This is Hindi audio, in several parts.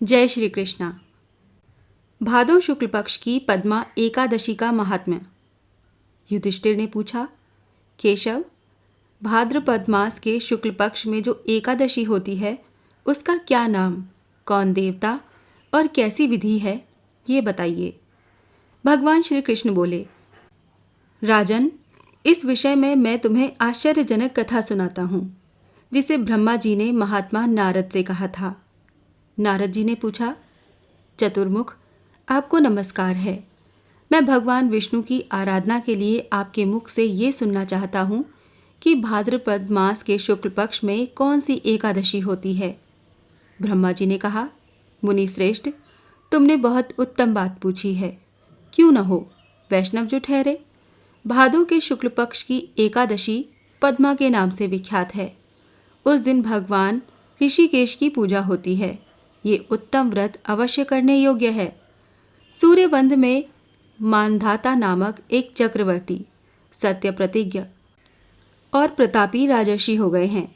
जय श्री कृष्णा। भादो शुक्ल पक्ष की पद्मा एकादशी का महात्म्य। युधिष्ठिर ने पूछा, केशव, भाद्रपद मास के शुक्ल पक्ष में जो एकादशी होती है उसका क्या नाम, कौन देवता और कैसी विधि है, ये बताइए। भगवान श्री कृष्ण बोले, राजन, इस विषय में मैं तुम्हें आश्चर्यजनक कथा सुनाता हूँ, जिसे ब्रह्मा जी ने महात्मा नारद से कहा था। नारद जी ने पूछा, चतुर्मुख, आपको नमस्कार है। मैं भगवान विष्णु की आराधना के लिए आपके मुख से ये सुनना चाहता हूँ कि भाद्रपद मास के शुक्ल पक्ष में कौन सी एकादशी होती है। ब्रह्मा जी ने कहा, मुनि श्रेष्ठ, तुमने बहुत उत्तम बात पूछी है। क्यों न हो, वैष्णव जो ठहरे। भादो के शुक्ल पक्ष की एकादशी पद्मा के नाम से विख्यात है। उस दिन भगवान ऋषिकेश की पूजा होती है। ये उत्तम व्रत अवश्य करने योग्य है। सूर्यवंध में मानधाता नामक एक चक्रवर्ती सत्य प्रतिज्ञ और प्रतापी राजर्षि हो गए हैं।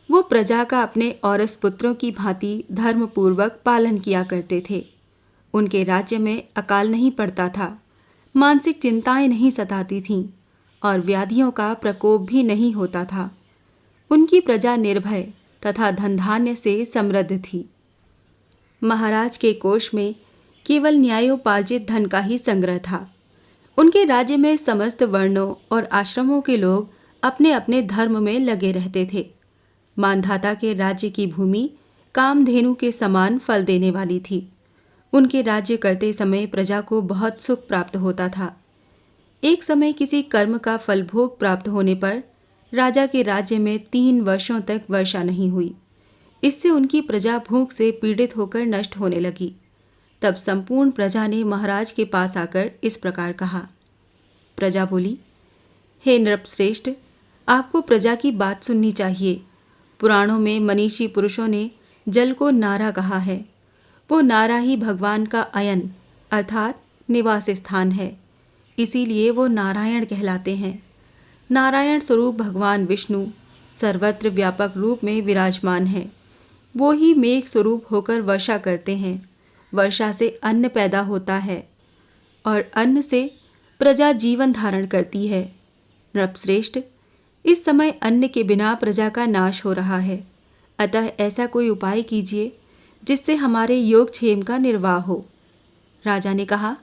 वो प्रजा का अपने औरस पुत्रों की भांति धर्मपूर्वक पालन किया करते थे। उनके राज्य में अकाल नहीं पड़ता था, मानसिक चिंताएं नहीं सताती थीं और व्याधियों का प्रकोप भी नहीं होता था। उनकी प्रजा निर्भय तथा धनधान्य से समृद्ध थी। महाराज के कोष में केवल न्यायोपार्जित धन का ही संग्रह था। उनके राज्य में समस्त वर्णों और आश्रमों के लोग अपने अपने धर्म में लगे रहते थे। मानधाता के राज्य की भूमि कामधेनु के समान फल देने वाली थी। उनके राज्य करते समय प्रजा को बहुत सुख प्राप्त होता था। एक समय किसी कर्म का फल भोग प्राप्त होने पर राजा के राज्य में 3 वर्षों तक वर्षा नहीं हुई। इससे उनकी प्रजा भूख से पीड़ित होकर नष्ट होने लगी। तब संपूर्ण प्रजा ने महाराज के पास आकर इस प्रकार कहा। प्रजा बोली, हे नृपश्रेष्ठ, आपको प्रजा की बात सुननी चाहिए। पुराणों में मनीषी पुरुषों ने जल को नारा कहा है। वो नारा ही भगवान का अयन अर्थात निवास स्थान है। इसीलिए वो नारायण कहलाते हैं। नारायण स्वरूप भगवान विष्णु सर्वत्र व्यापक रूप में विराजमान है। वो ही मेघ स्वरूप होकर वर्षा करते हैं। वर्षा से अन्न पैदा होता है और अन्न से प्रजा जीवन धारण करती है। नृपश्रेष्ठ, इस समय अन्न के बिना प्रजा का नाश हो रहा है। अतः ऐसा कोई उपाय कीजिए जिससे हमारे योगक्षेम का निर्वाह हो। राजा ने कहा,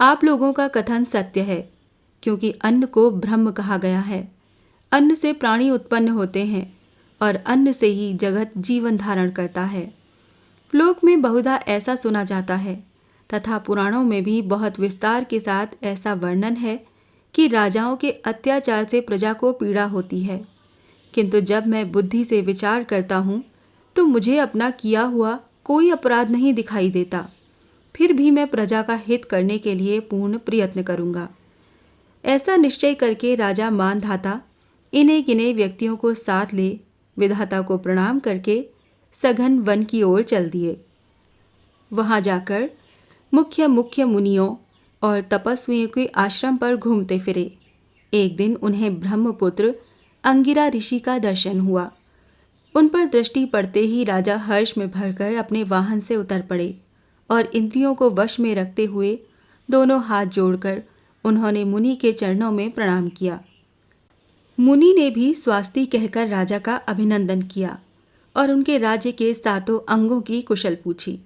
आप लोगों का कथन सत्य है, क्योंकि अन्न को ब्रह्म कहा गया है। अन्न से प्राणी उत्पन्न होते हैं और अन्न से ही जगत जीवन धारण करता है। लोक में बहुधा ऐसा सुना जाता है तथा पुराणों में भी बहुत विस्तार के साथ ऐसा वर्णन है कि राजाओं के अत्याचार से प्रजा को पीड़ा होती है। किंतु जब मैं बुद्धि से विचार करता हूँ तो मुझे अपना किया हुआ कोई अपराध नहीं दिखाई देता। फिर भी मैं प्रजा का हित करने के लिए पूर्ण प्रयत्न करूँगा। ऐसा निश्चय करके राजा मानधाता इन्हें गिने व्यक्तियों को साथ ले विधाता को प्रणाम करके सघन वन की ओर चल दिए। वहां जाकर मुख्य मुख्य मुनियों और तपस्वियों के आश्रम पर घूमते फिरे। एक दिन उन्हें ब्रह्मपुत्र अंगिरा ऋषि का दर्शन हुआ। उन पर दृष्टि पड़ते ही राजा हर्ष में भरकर अपने वाहन से उतर पड़े और इंद्रियों को वश में रखते हुए दोनों हाथ जोड़कर उन्होंने मुनि के चरणों में प्रणाम किया। मुनि ने भी स्वास्ति कहकर राजा का अभिनंदन किया और उनके राज्य के 7 अंगों की कुशल पूछी।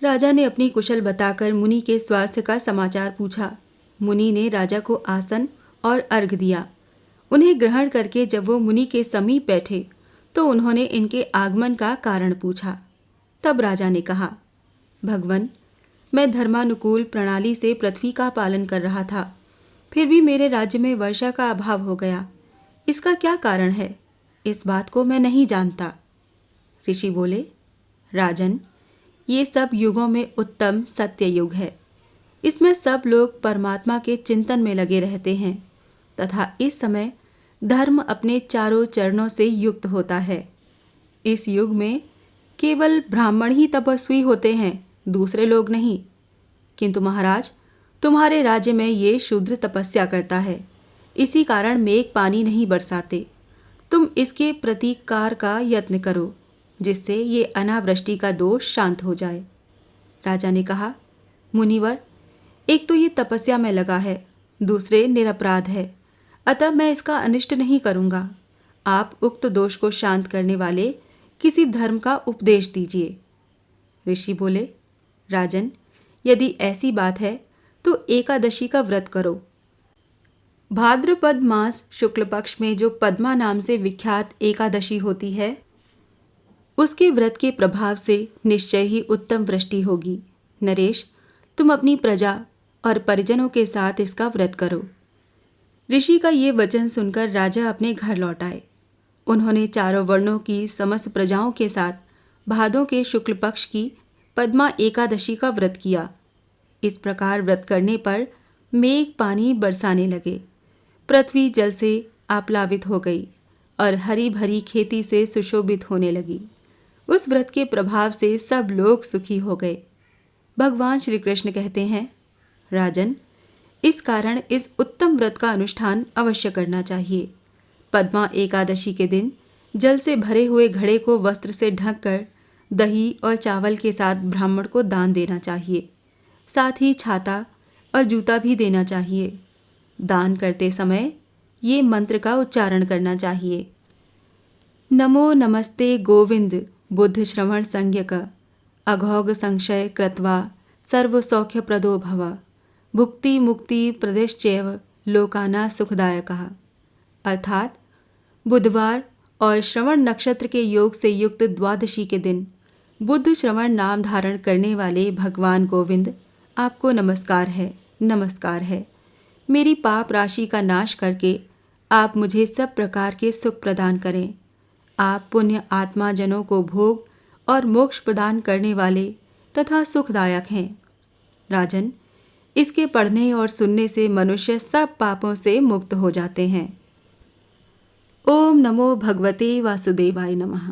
राजा ने अपनी कुशल बताकर मुनि के स्वास्थ्य का समाचार पूछा। मुनि ने राजा को आसन और अर्घ दिया। उन्हें ग्रहण करके जब वो मुनि के समीप बैठे तो उन्होंने इनके आगमन का कारण पूछा। तब राजा ने कहा, भगवन, मैं धर्मानुकूल प्रणाली से पृथ्वी का पालन कर रहा था, फिर भी मेरे राज्य में वर्षा का अभाव हो गया। इसका क्या कारण है, इस बात को मैं नहीं जानता। ऋषि बोले, राजन, ये सब युगों में उत्तम सत्य युग है। इसमें सब लोग परमात्मा के चिंतन में लगे रहते हैं तथा इस समय धर्म अपने चारों चरणों से युक्त होता है। इस युग में केवल ब्राह्मण ही तपस्वी होते हैं, दूसरे लोग नहीं। किंतु महाराज, तुम्हारे राज्य में ये शूद्र तपस्या करता है। इसी कारण मेघ पानी नहीं बरसाते। तुम इसके प्रतीकार का यत्न करो। जिससे ये अनावृष्टि का दोष शांत हो जाए। राजा ने कहा, मुनिवर, एक तो ये तपस्या में लगा है, दूसरे निरपराध है, अतः मैं इसका अनिष्ट नहीं करूँगा। आप उक्त दोष को शांत करने वाले किसी धर्म का उपदेश दीजिए। ऋषि बोले, राजन, यदि ऐसी बात है तो एकादशी का व्रत करो। भाद्रपद मास शुक्ल पक्ष में जो पद्मा नाम से विख्यात एकादशी होती है, उसके व्रत के प्रभाव से निश्चय ही उत्तम वृष्टि होगी। नरेश, तुम अपनी प्रजा और परिजनों के साथ इसका व्रत करो। ऋषि का ये वचन सुनकर राजा अपने घर लौट आए। उन्होंने चारों वर्णों की समस्त प्रजाओं के साथ भादों के शुक्ल पक्ष की पद्मा एकादशी का व्रत किया। इस प्रकार व्रत करने पर मेघ पानी बरसाने लगे, पृथ्वी जल से आप्लावित हो गई और हरी भरी खेती से सुशोभित होने लगी। उस व्रत के प्रभाव से सब लोग सुखी हो गए। भगवान श्री कृष्ण कहते हैं, राजन, इस कारण इस उत्तम व्रत का अनुष्ठान अवश्य करना चाहिए। पद्मा एकादशी के दिन जल से भरे हुए घड़े को वस्त्र से ढककर दही और चावल के साथ ब्राह्मण को दान देना चाहिए। साथ ही छाता और जूता भी देना चाहिए। दान करते समय ये मंत्र का उच्चारण करना चाहिए। नमो नमस्ते गोविंद बुद्ध श्रवण संज्ञक अघोग संशय कृत्वा सर्व सौख्य प्रदो भव भुक्ति मुक्ति प्रदेश्चैव लोकाना सुखदायकः। अर्थात बुधवार और श्रवण नक्षत्र के योग से युक्त द्वादशी के दिन बुद्ध श्रवण नाम धारण करने वाले भगवान गोविंद, आपको नमस्कार है, नमस्कार है। मेरी पाप राशि का नाश करके आप मुझे सब प्रकार के सुख प्रदान करें। आप पुण्य आत्मा जनों को भोग और मोक्ष प्रदान करने वाले तथा सुखदायक हैं। राजन, इसके पढ़ने और सुनने से मनुष्य सब पापों से मुक्त हो जाते हैं। ओम नमो भगवते वासुदेवाय नमः।